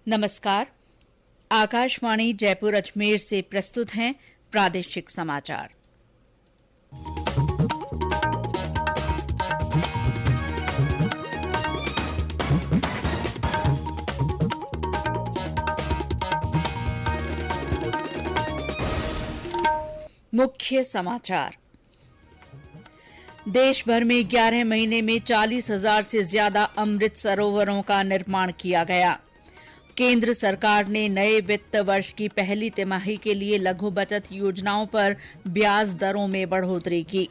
नमस्कार। आकाशवाणी जयपुर अजमेर से प्रस्तुत हैं प्रादेशिक समाचार। मुख्य समाचार। देश भर में 11 महीने में 40,000 से ज्यादा अमृत सरोवरों का निर्माण किया गया। केंद्र सरकार ने नए वित्त वर्ष की पहली तिमाही के लिए लघु बचत योजनाओं पर ब्याज दरों में बढ़ोतरी की।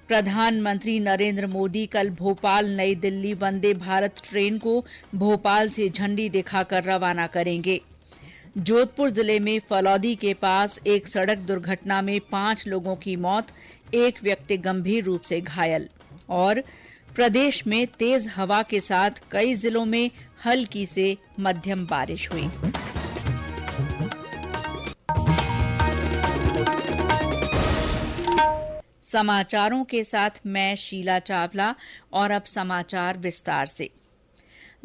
प्रधानमंत्री नरेंद्र मोदी कल भोपाल नई दिल्ली वंदे भारत ट्रेन को भोपाल से झंडी दिखाकर रवाना करेंगे। जोधपुर जिले में फलौदी के पास एक सड़क दुर्घटना में 5 लोगों की मौत, एक व्यक्ति गंभीर रूप से घायल। और प्रदेश में तेज हवा के साथ कई जिलों में हल्की से मध्यम बारिश हुई। समाचारों के साथ मैं शीला चावला। और अब समाचार विस्तार से।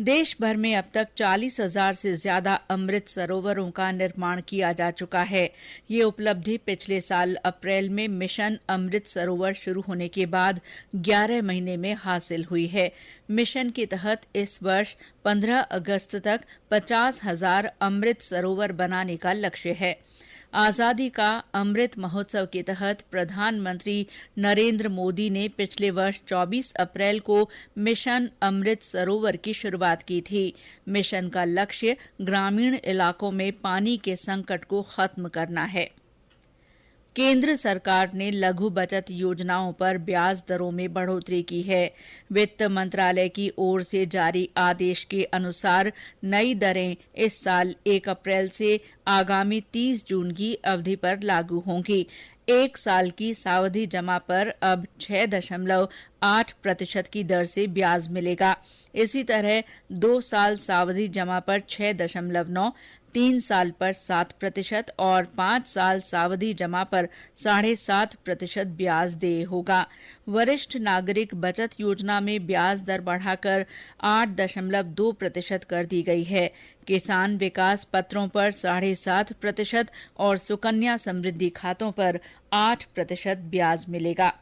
देश भर में अब तक 40,000 से ज्यादा अमृत सरोवरों का निर्माण किया जा चुका है। ये उपलब्धि पिछले साल अप्रैल में मिशन अमृत सरोवर शुरू होने के बाद 11 महीने में हासिल हुई है। मिशन के तहत इस वर्ष 15 अगस्त तक 50,000 अमृत सरोवर बनाने का लक्ष्य है। आजादी का अमृत महोत्सव के तहत प्रधानमंत्री नरेंद्र मोदी ने पिछले वर्ष 24 अप्रैल को मिशन अमृत सरोवर की शुरुआत की थी। मिशन का लक्ष्य ग्रामीण इलाकों में पानी के संकट को खत्म करना है। केंद्र सरकार ने लघु बचत योजनाओं पर ब्याज दरों में बढ़ोतरी की है। वित्त मंत्रालय की ओर से जारी आदेश के अनुसार नई दरें इस साल 1 अप्रैल से आगामी 30 जून की अवधि पर लागू होंगी। 1 साल की सावधि जमा पर अब 6.8% की दर से ब्याज मिलेगा। इसी तरह 2 साल सावधि जमा पर 6.9%, 3 साल पर 7% और 5 साल सावधि जमा पर 7.5% ब्याज देय होगा। वरिष्ठ नागरिक बचत योजना में ब्याज दर बढ़ाकर 8.2% कर दी गई है। किसान विकास पत्रों पर 7.5% और सुकन्या समृद्धि खातों पर 8% ब्याज मिलेगा।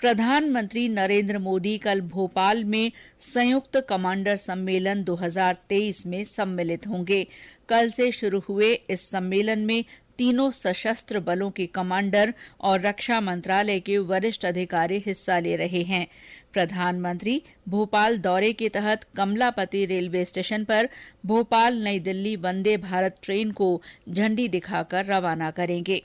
प्रधानमंत्री नरेंद्र मोदी कल भोपाल में संयुक्त कमांडर सम्मेलन 2023 में सम्मिलित होंगे। कल से शुरू हुए इस सम्मेलन में तीनों सशस्त्र बलों के कमांडर और रक्षा मंत्रालय के वरिष्ठ अधिकारी हिस्सा ले रहे हैं। प्रधानमंत्री भोपाल दौरे के तहत कमलापति रेलवे स्टेशन पर भोपाल नई दिल्ली वंदे भारत ट्रेन को झंडी दिखाकर रवाना करेंगे।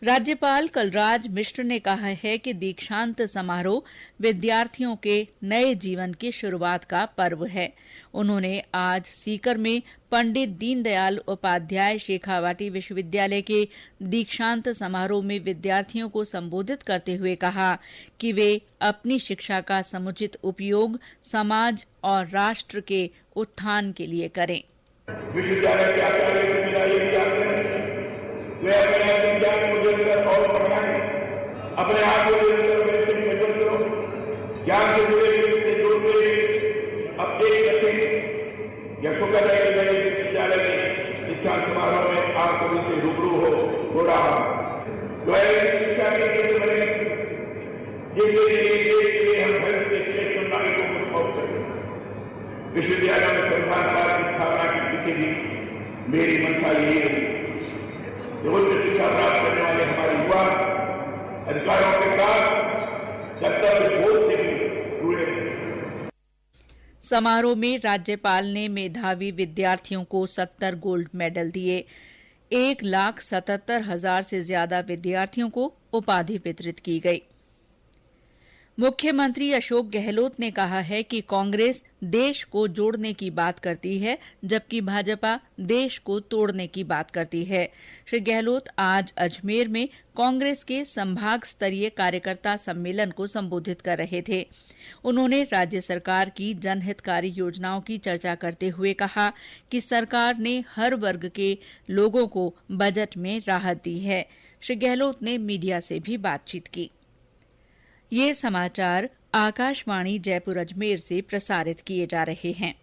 राज्यपाल कलराज मिश्र ने कहा है कि दीक्षांत समारोह विद्यार्थियों के नए जीवन की शुरुआत का पर्व है। उन्होंने आज सीकर में पंडित दीनदयाल उपाध्याय शेखावाटी विश्वविद्यालय के दीक्षांत समारोह में विद्यार्थियों को संबोधित करते हुए कहा कि वे अपनी शिक्षा का समुचित उपयोग समाज और राष्ट्र के उत्थान के लिए करें। विश्वविद्यालय के आचार्य वे अपने विज्ञान को निरंतर और बढ़ाएं, अपने आप को निरंतर वैसे ही मजबूत करो, ज्ञान से जुड़े से जोड़ते अपडेट रखें। यह शुक्र है कि नए विश्वविद्यालय में दीक्षा समारोह में आप सभी से रूबरू हो रहा तो ऐसी शिक्षा के केंद्र बने जिनके लिए देश में हम घर से श्रेष्ठ नागरिकों को सौंप सकें। विश्वविद्यालय में संस्थानवाद की स्थापना के पीछे भी मेरी मंशा यही है। उच्च शिक्षा प्राप्त करने वाले हमारे युवा अधिकारों के साथ कर्तव्य बोध से भी जुड़े। समारोह में राज्यपाल ने मेधावी विद्यार्थियों को 70 गोल्ड मेडल दिए। 1,77,000 से ज्यादा विद्यार्थियों को उपाधि वितरित की गई। मुख्यमंत्री अशोक गहलोत ने कहा है कि कांग्रेस देश को जोड़ने की बात करती है, जबकि भाजपा देश को तोड़ने की बात करती है। श्री गहलोत आज अजमेर में कांग्रेस के संभाग स्तरीय कार्यकर्ता सम्मेलन को संबोधित कर रहे थे। उन्होंने राज्य सरकार की जनहितकारी योजनाओं की चर्चा करते हुए कहा कि सरकार ने हर वर्ग के लोगों को बजट में राहत दी है। श्री गहलोत ने मीडिया से भी बातचीत की। ये समाचार आकाशवाणी जयपुर अजमेर से प्रसारित किए जा रहे हैं।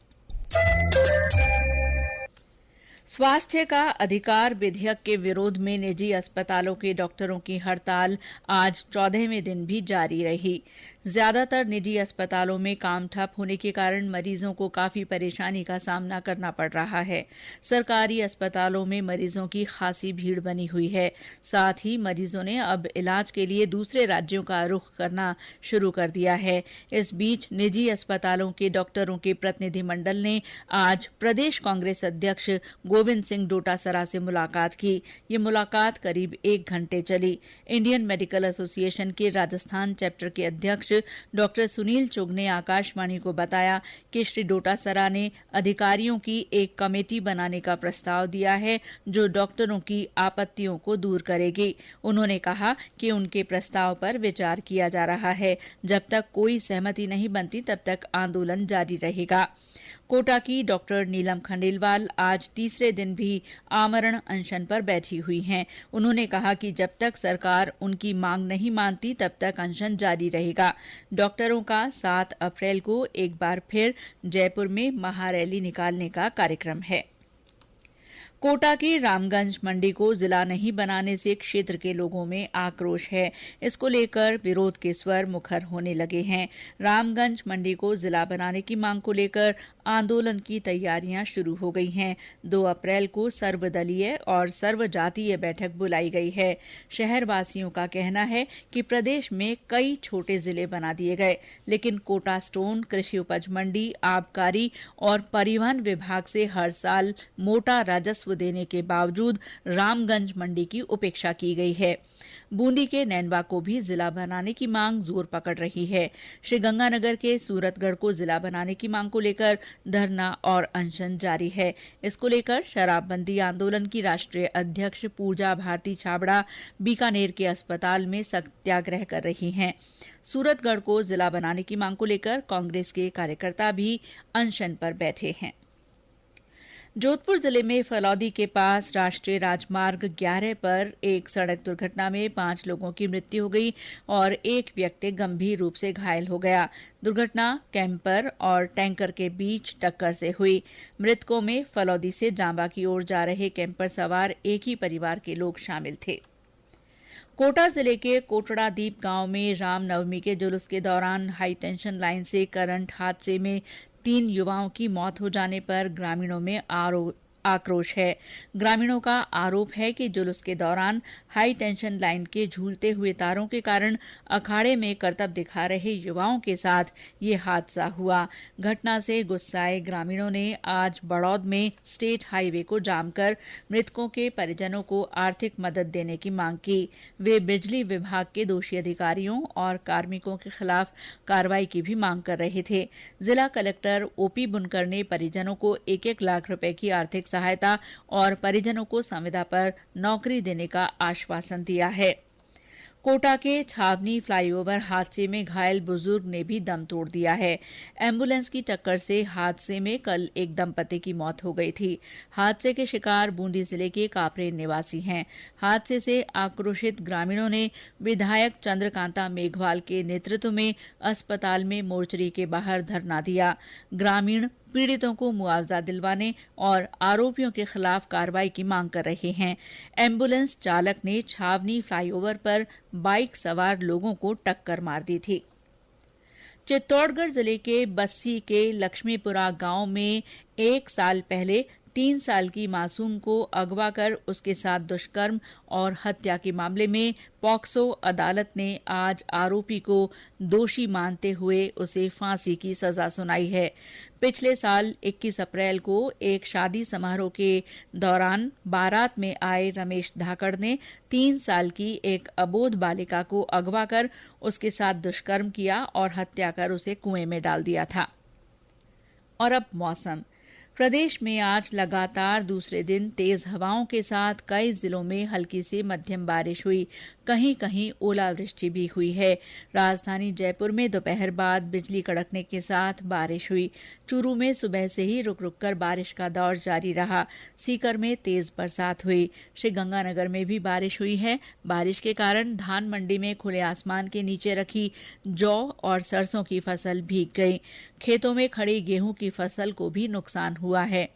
स्वास्थ्य का अधिकार विधेयक के विरोध में निजी अस्पतालों के डॉक्टरों की हड़ताल आज 14वें दिन भी जारी रही। ज्यादातर निजी अस्पतालों में काम ठप होने के कारण मरीजों को काफी परेशानी का सामना करना पड़ रहा है। सरकारी अस्पतालों में मरीजों की खासी भीड़ बनी हुई है। साथ ही मरीजों ने अब इलाज के लिए दूसरे राज्यों का रुख करना शुरू कर दिया है। इस बीच निजी अस्पतालों के डॉक्टरों के प्रतिनिधिमंडल ने आज प्रदेश कांग्रेस अध्यक्ष गोविंद सिंह डोटासरा से मुलाकात की। ये मुलाकात करीब 1 घंटे चली। इंडियन मेडिकल एसोसिएशन के राजस्थान चैप्टर के अध्यक्ष डॉक्टर सुनील चुग ने आकाशवाणी को बताया कि श्री डोटासरा ने अधिकारियों की एक कमेटी बनाने का प्रस्ताव दिया है जो डॉक्टरों की आपत्तियों को दूर करेगी। उन्होंने कहा कि उनके प्रस्ताव पर विचार किया जा रहा है। जब तक कोई सहमति नहीं बनती तब तक आंदोलन जारी रहेगा। कोटा की डॉक्टर नीलम खंडेलवाल आज तीसरे दिन भी आमरण अनशन पर बैठी हुई हैं। उन्होंने कहा कि जब तक सरकार उनकी मांग नहीं मानती तब तक अनशन जारी रहेगा। डॉक्टरों का 7 अप्रैल को एक बार फिर जयपुर में महारैली निकालने का कार्यक्रम है। कोटा की रामगंज मंडी को जिला नहीं बनाने से क्षेत्र के लोगों में आक्रोश है। इसको लेकर विरोध के स्वर मुखर होने लगे हैं। रामगंज मंडी को जिला बनाने की मांग को लेकर आंदोलन की तैयारियां शुरू हो गई हैं। 2 अप्रैल को सर्वदलीय और सर्वजातीय बैठक बुलाई गई है। शहरवासियों का कहना है कि प्रदेश में कई छोटे जिले बना दिए गए, लेकिन कोटा स्टोन, कृषि उपज मंडी, आबकारी और परिवहन विभाग से हर साल मोटा राजस्व देने के बावजूद रामगंज मंडी की उपेक्षा की गई है। बूंदी के नैनवा को भी जिला बनाने की मांग जोर पकड़ रही है। श्रीगंगानगर के सूरतगढ़ को जिला बनाने की मांग को लेकर धरना और अनशन जारी है। इसको लेकर शराबबंदी आंदोलन की राष्ट्रीय अध्यक्ष पूजा भारती छाबड़ा बीकानेर के अस्पताल में सत्याग्रह कर रही हैं। सूरतगढ़ को जिला बनाने की मांग को लेकर कांग्रेस के कार्यकर्ता भी अनशन पर बैठे हैं। जोधपुर जिले में फलौदी के पास राष्ट्रीय राजमार्ग 11 पर एक सड़क दुर्घटना में 5 लोगों की मृत्यु हो गई और एक व्यक्ति गंभीर रूप से घायल हो गया। दुर्घटना कैंपर और टैंकर के बीच टक्कर से हुई। मृतकों में फलौदी से जांबा की ओर जा रहे कैंपर सवार एक ही परिवार के लोग शामिल थे। कोटा जिले के कोटड़ादीप गांव में रामनवमी के जुलूस के दौरान हाई टेंशन लाइन से करंट हादसे में 3 युवाओं की मौत हो जाने पर ग्रामीणों में आक्रोश है। ग्रामीणों का आरोप है कि जुलूस के दौरान हाई टेंशन लाइन के झूलते हुए तारों के कारण अखाड़े में करतब दिखा रहे युवाओं के साथ ये हादसा हुआ। घटना से गुस्साए ग्रामीणों ने आज बड़ौद में स्टेट हाईवे को जाम कर मृतकों के परिजनों को आर्थिक मदद देने की मांग की। वे बिजली विभाग के दोषी अधिकारियों और कार्मिकों के खिलाफ कार्रवाई की भी मांग कर रहे थे। जिला कलेक्टर ओपी बुनकर ने परिजनों को 1-1 लाख रुपए की आर्थिक सहायता और परिजनों को संविदा पर नौकरी देने का आश्वासन दिया है। कोटा के छावनी फ्लाईओवर हादसे में घायल बुजुर्ग ने भी दम तोड़ दिया है। एम्बुलेंस की टक्कर से हादसे में कल एक दंपति की मौत हो गई थी। हादसे के शिकार बूंदी जिले के कापरेन निवासी हैं। हादसे से आक्रोशित ग्रामीणों ने विधायक चंद्रकांता मेघवाल के नेतृत्व में अस्पताल में मोर्चरी के बाहर धरना दिया। ग्रामीण पीड़ितों को मुआवजा दिलवाने और आरोपियों के खिलाफ कार्रवाई की मांग कर रहे हैं। एम्बुलेंस चालक ने छावनी फ्लाईओवर पर बाइक सवार लोगों को टक्कर मार दी थी। चित्तौड़गढ़ जिले के बस्सी के लक्ष्मीपुरा गांव में 1 साल पहले 3 साल की मासूम को अगवा कर उसके साथ दुष्कर्म और हत्या के मामले में पॉक्सो अदालत ने आज आरोपी को दोषी मानते हुए उसे फांसी की सजा सुनाई है। पिछले साल 21 अप्रैल को एक शादी समारोह के दौरान बारात में आए रमेश धाकड़ ने 3 साल की एक अबोध बालिका को अगवा कर उसके साथ दुष्कर्म किया और हत्या कर उसे कुएं में डाल दिया था। और अब मौसम। प्रदेश में आज लगातार दूसरे दिन तेज हवाओं के साथ कई जिलों में हल्की से मध्यम बारिश हुई। कहीं कहीं ओलावृष्टि भी हुई है। राजधानी जयपुर में दोपहर बाद बिजली कड़कने के साथ बारिश हुई। चूरू में सुबह से ही रुक रुक कर बारिश का दौर जारी रहा। सीकर में तेज बरसात हुई। श्रीगंगानगर में भी बारिश हुई है। बारिश के कारण धान मंडी में खुले आसमान के नीचे रखी जौ और सरसों की फसल भीग गई। खेतों में खड़ी गेहूं की फसल को भी नुकसान हुआ है।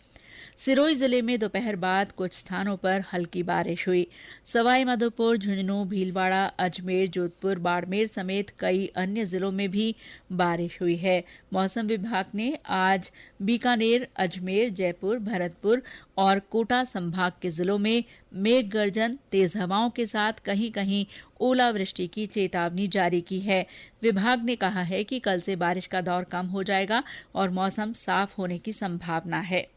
सिरोही जिले में दोपहर बाद कुछ स्थानों पर हल्की बारिश हुई। सवाईमाधोपुर, झुंझुनूं, भीलवाड़ा, अजमेर, जोधपुर, बाड़मेर समेत कई अन्य जिलों में भी बारिश हुई है। मौसम विभाग ने आज बीकानेर, अजमेर, जयपुर, भरतपुर और कोटा संभाग के जिलों में मेघ गर्जन, तेज हवाओं के साथ कहीं कहीं ओलावृष्टि की चेतावनी जारी की है। विभाग ने कहा है कि कल से बारिश का दौर कम हो जाएगा और मौसम साफ होने की संभावना है।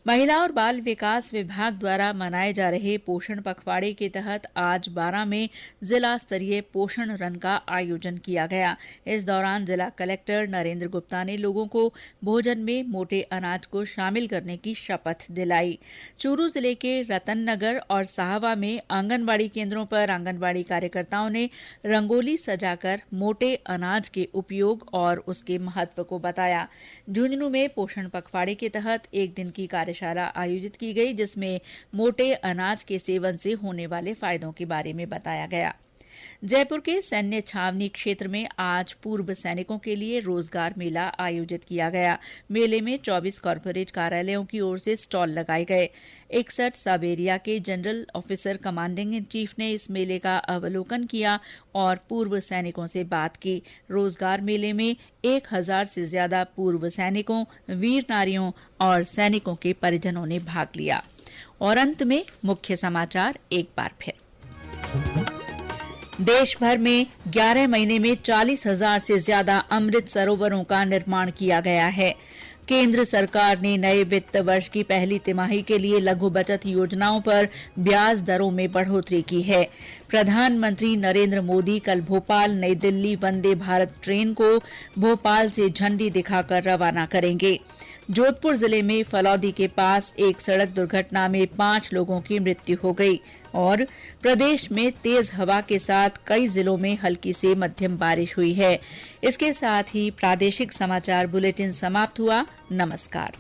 महिला और बाल विकास विभाग द्वारा मनाए जा रहे पोषण पखवाड़े के तहत आज बारां में जिला स्तरीय पोषण रन का आयोजन किया गया। इस दौरान जिला कलेक्टर नरेंद्र गुप्ता ने लोगों को भोजन में मोटे अनाज को शामिल करने की शपथ दिलाई। चूरू जिले के रतननगर और साहवा में आंगनबाड़ी केंद्रों पर आंगनबाड़ी कार्यकर्ताओं ने रंगोली सजाकर मोटे अनाज के उपयोग और उसके महत्व को बताया। झुंझुनूं में पोषण पखवाड़े के तहत एक दिन की कार्यशाला आयोजित की गई, जिसमें मोटे अनाज के सेवन से होने वाले फायदों के बारे में बताया गया। जयपुर के सैन्य छावनी क्षेत्र में आज पूर्व सैनिकों के लिए रोजगार मेला आयोजित किया गया। मेले में 24 कॉर्पोरेट कार्यालयों की ओर से स्टॉल लगाए गए। 61 सब एरिया के general officer commanding in chief ने इस मेले का अवलोकन किया और पूर्व सैनिकों से बात की। रोजगार मेले में 1000 से ज्यादा पूर्व सैनिकों, वीर नारियों और सैनिकों के परिजनों ने भाग लिया। और अंत में मुख्य समाचार एक बार फिर। देश भर में 11 महीने में 40,000 से ज्यादा अमृत सरोवरों का निर्माण किया गया है। केंद्र सरकार ने नए वित्त वर्ष की पहली तिमाही के लिए लघु बचत योजनाओं पर ब्याज दरों में बढ़ोतरी की है। प्रधानमंत्री नरेंद्र मोदी कल भोपाल नई दिल्ली वंदे भारत ट्रेन को भोपाल से झंडी दिखाकर रवाना करेंगे। जोधपुर जिले में फलौदी के पास एक सड़क दुर्घटना में 5 लोगों की मृत्यु हो गई और प्रदेश में तेज हवा के साथ कई जिलों में हल्की से मध्यम बारिश हुई है। इसके साथ ही प्रादेशिक समाचार बुलेटिन समाप्त हुआ। नमस्कार।